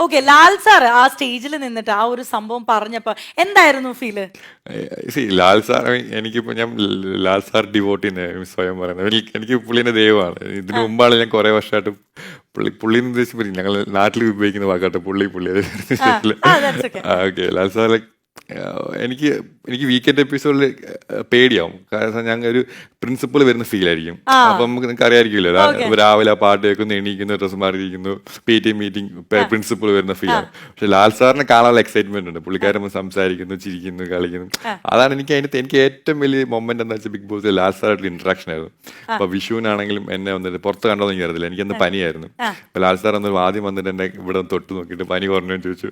Okay, Lal sir ആ സ്റ്റേജിൽ നിന്നിട്ട് ആ ഒരു സംഭവം പറഞ്ഞപ്പോ എന്തായിരുന്നു ഫീല്? ലാൽ സാർ എനിക്കിപ്പോ ഞാൻ ലാൽ സാർ ഡിവോട്ടിന്ന് സ്വയം പറയുന്നത്. എനിക്ക് പുള്ളിന്റെ ദൈവമാണ്. ഇതിനു മുമ്പാണ് ഞാൻ കുറെ വർഷമായിട്ട് പുള്ളി എന്ന് ഉദ്ദേശിച്ച് ഞങ്ങൾ നാട്ടിൽ ഉപയോഗിക്കുന്ന വാക്കാട്ടെ പുള്ളി. ഓക്കെ, ലാൽ സാർ എനിക്ക് വീക്കെൻഡ് എപ്പിസോഡിൽ പേടിയാവും. കാരണം ഞങ്ങൾ ഒരു പ്രിൻസിപ്പൾ വരുന്ന ഫീൽ ആയിരിക്കും. അപ്പൊ നമുക്ക് നിങ്ങൾക്ക് അറിയാമായിരിക്കുമല്ലോ, രാവിലെ പാട്ട് കേൾക്കുന്നു, എണീക്കുന്നു, ഡ്രസ് മാറിയിരിക്കുന്നു, PT മീറ്റിംഗ്, പ്രിൻസിപ്പൾ വരുന്ന ഫീൽ ആണ്. പക്ഷെ ലാൽ സാറിനെ കാണാനുള്ള എക്സൈറ്റ്മെന്റ് ഉണ്ട്. പുള്ളിക്കാരൻ സംസാരിക്കുന്നു, ചിരിക്കുന്നു, കളിക്കുന്നു. അതാണ് എനിക്ക് ഏറ്റവും വലിയ മൊമെന്റ് എന്താ വെച്ചാൽ ബിഗ് ബോസിൽ ലാൽ സാറായിട്ടുള്ള ഇന്ററാക്ഷൻ ആയിരുന്നു. അപ്പൊ വിഷുവിനാണെങ്കിലും എന്നെ വന്നിട്ട് പുറത്ത് കണ്ടോന്ന് എനിക്ക് അറിയില്ല, എനിക്കന്ന് പനിയായിരുന്നു. അപ്പൊ ലാൽ സാർ അന്ന് ആദ്യം വന്നിട്ട് എന്നെ ഇവിടെ തൊട്ട് നോക്കിയിട്ട് പനി കുറഞ്ഞു ചോദിച്ചു.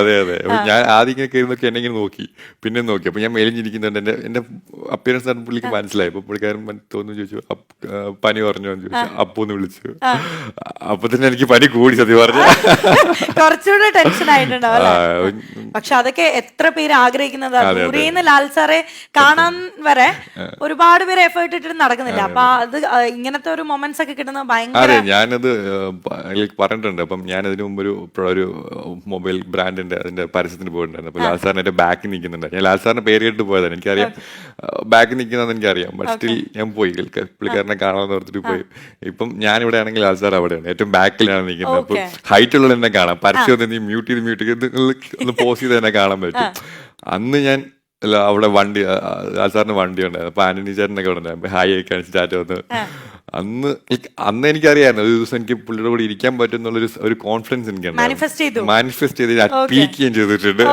അതെ അതെ. ഞാൻ ആദ്യം ഇങ്ങനെ കയറി എന്നെ ഇങ്ങനെ നോക്കി, പിന്നെ നോക്കി. അപ്പൊ ഞാൻ മെലിഞ്ഞിരിക്കുന്നുണ്ട്. എന്റെ അപ്പിയറൻസ് ആണ് പുള്ളിക്ക് മനസ്സിലായി. അപ്പൊ പുള്ളിക്കാരൻ തോന്നുന്നു ചോദിച്ചു, പനി കുറഞ്ഞോ എന്ന് ചോദിച്ചു. അപ്പൊന്ന് വിളിച്ചു. അപ്പൊ തന്നെ എനിക്ക് പനി കൂടി, സത്യം പറഞ്ഞു. കുറച്ചുകൂടെ ടെൻഷൻ ആയിട്ടുണ്ടാവും. പക്ഷെ അതൊക്കെ എത്ര പേര് ആഗ്രഹിക്കുന്നതാണ്. ലാൽ സാറെ കാണാൻ വരെ ഒരുപാട് പേര് എഫേർട്ട് ഇട്ടിട്ട് നടക്കുന്നില്ല. അപ്പൊ അത് ഇങ്ങനത്തെ ഒരു മൊമെന്റ്സ് ഒക്കെ കിട്ടുന്നത് ഭയങ്കര. അതെ, ഞാനത് പറഞ്ഞിട്ടുണ്ട്. അപ്പം ഞാൻ അതിനു മുമ്പ് ഒരു മൊബൈൽ ബ്രാൻഡിന്റെ അതിന്റെ പരസ്യത്തിന് പോയിട്ടുണ്ടായിരുന്നു. അപ്പൊ ലാൽ സാറിന് എന്റെ ബാക്കിൽ നിൽക്കുന്നുണ്ട്. ഞാൻ ലാൽ സാറിന്റെ പേര് കേട്ട് പോയതാണ്. എനിക്കറിയാം ബാക്കിൽ നിൽക്കുന്നതെന്ന് എനിക്കറിയാം. ബട്ട് സ്റ്റിൽ ഞാൻ പോയി പുള്ളിക്കാരനെ കാണാമെന്ന് ഓർത്തിട്ട് പോയി. ഇപ്പം ഞാനിവിടെ ആണെങ്കിൽ ലാൽ സാർ അവിടെയാണ്, ഏറ്റവും ബാക്കിലാണ് നിൽക്കുന്നത്. അപ്പൊ ഹൈറ്റ് ഉള്ളത് എന്നെ കാണാം. പരസ്യം നീ മ്യൂട്ട് ചെയ്ത് ഒന്ന് പോസ് ചെയ്ത് തന്നെ കാണാൻ പറ്റും. അന്ന് ഞാൻ അവിടെ വണ്ടി, ലാൽ സാറിന് വണ്ടി ഉണ്ടായിരുന്നു. അപ്പൊ ആന്റണി ചേട്ടനൊക്കെ അവിടെ ഉണ്ടായിരുന്നു. ഹായ് ആയി കാണിച്ച് ടാറ്റ വന്ന്. അന്ന് എനിക്കറിയാമായിരുന്നു ഒരു ദിവസം എനിക്ക് പുള്ളിയുടെ കൂടെ ഇരിക്കാൻ പറ്റും എന്നുള്ളൊരു ഒരു കോൺഫിഡൻസ് എനിക്ക് മാനിഫെസ്റ്റ് ചെയ്ത് പീക്ക് ചെയ്യാൻ ചെയ്തിട്ടുണ്ട്.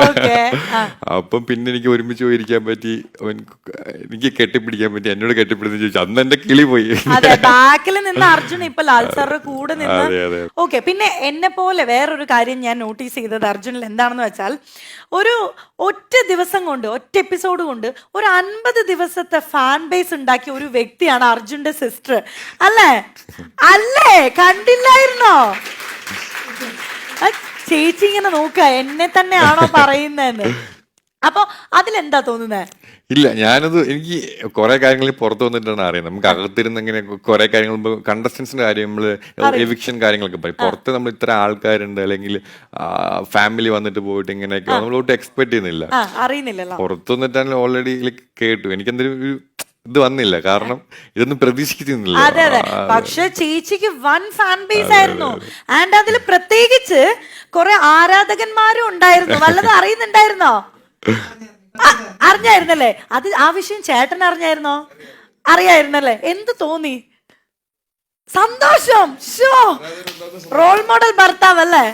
അപ്പം പിന്നെ എനിക്ക് ഒരുമിച്ച് പോയി ഇരിക്കാൻ പറ്റി, എനിക്ക് കെട്ടിപ്പിടിക്കാൻ പറ്റി, എന്നോട് കെട്ടിപ്പിടിച്ച് ചോദിച്ചു. അന്ന് എന്റെ കിളി പോയി. ബാക്കിൽ നിന്ന് അർജുൻ ഇപ്പൊ ലാൽ സാറിന്റെ കൂടെ നിന്ന്. ഓക്കെ, പിന്നെ എന്നെ പോലെ വേറൊരു കാര്യം ഞാൻ നോട്ടീസ് ചെയ്തത് അർജുനിൽ എന്താണെന്ന് വെച്ചാൽ, ഒരു ഒറ്റ ദിവസം കൊണ്ട്, ഒറ്റ എപ്പിസോഡ് കൊണ്ട് ഒരു 50 ദിവസത്തെ ഫാൻ ബേസ് ഉണ്ടാക്കിയ ഒരു വ്യക്തിയാണ് അർജുന്റെ സിസ്റ്റർ. അല്ലേ അല്ലേ? കണ്ടില്ലായിരുന്നോ? ചേച്ചി ഇങ്ങനെ നോക്ക, എന്നെ തന്നെയാണോ പറയുന്നതെന്ന്. അപ്പൊ അതിലെന്താ തോന്നുന്നത്? ഇല്ല, എനിക്ക് കുറെ കാര്യങ്ങൾ പുറത്തു വന്നിട്ടാണ് അറിയുന്നത്. നമുക്ക് അകത്തിരുന്ന് ഇങ്ങനെ കുറെ കാര്യങ്ങൾ, കണ്ടസ്റ്റൻസിന്റെ കാര്യം, നമ്മള് എവിക്ഷൻ കാര്യങ്ങളൊക്കെ പറയും. പുറത്ത് നമ്മൾ ഇത്ര ആൾക്കാരുണ്ട്, അല്ലെങ്കിൽ ഫാമിലി വന്നിട്ട് പോയിട്ട് ഇങ്ങനെയൊക്കെ നമ്മളോട്ട് എക്സ്പെക്ട് ചെയ്യുന്നില്ല, അറിയുന്നില്ല. പുറത്തു വന്നിട്ടാണ് ഓൾറെഡി കേട്ടു. എനിക്കെന്തൊരു ഇത് വന്നില്ല, കാരണം ഇതൊന്നും പ്രതീക്ഷിക്കുന്നില്ല. അതെ അതെ. പക്ഷെ ചേച്ചിക്ക് വൺ ഫാൻ ബേസ് ആയിരുന്നു. ആൻഡ് അതിൽ പ്രത്യേകിച്ച് കുറെ ആരാധകന്മാരും ഉണ്ടായിരുന്നു. വല്ലതും അറിയുന്നുണ്ടായിരുന്നോ? അറിഞ്ഞായിരുന്നല്ലേ? അത് ആ വിഷയം ചേട്ടൻ അറിഞ്ഞായിരുന്നോ? അറിയായിരുന്നല്ലേ? എന്ത് തോന്നി? സന്തോഷം. റോൾ മോഡൽ ഭർത്താവ് അല്ലേ?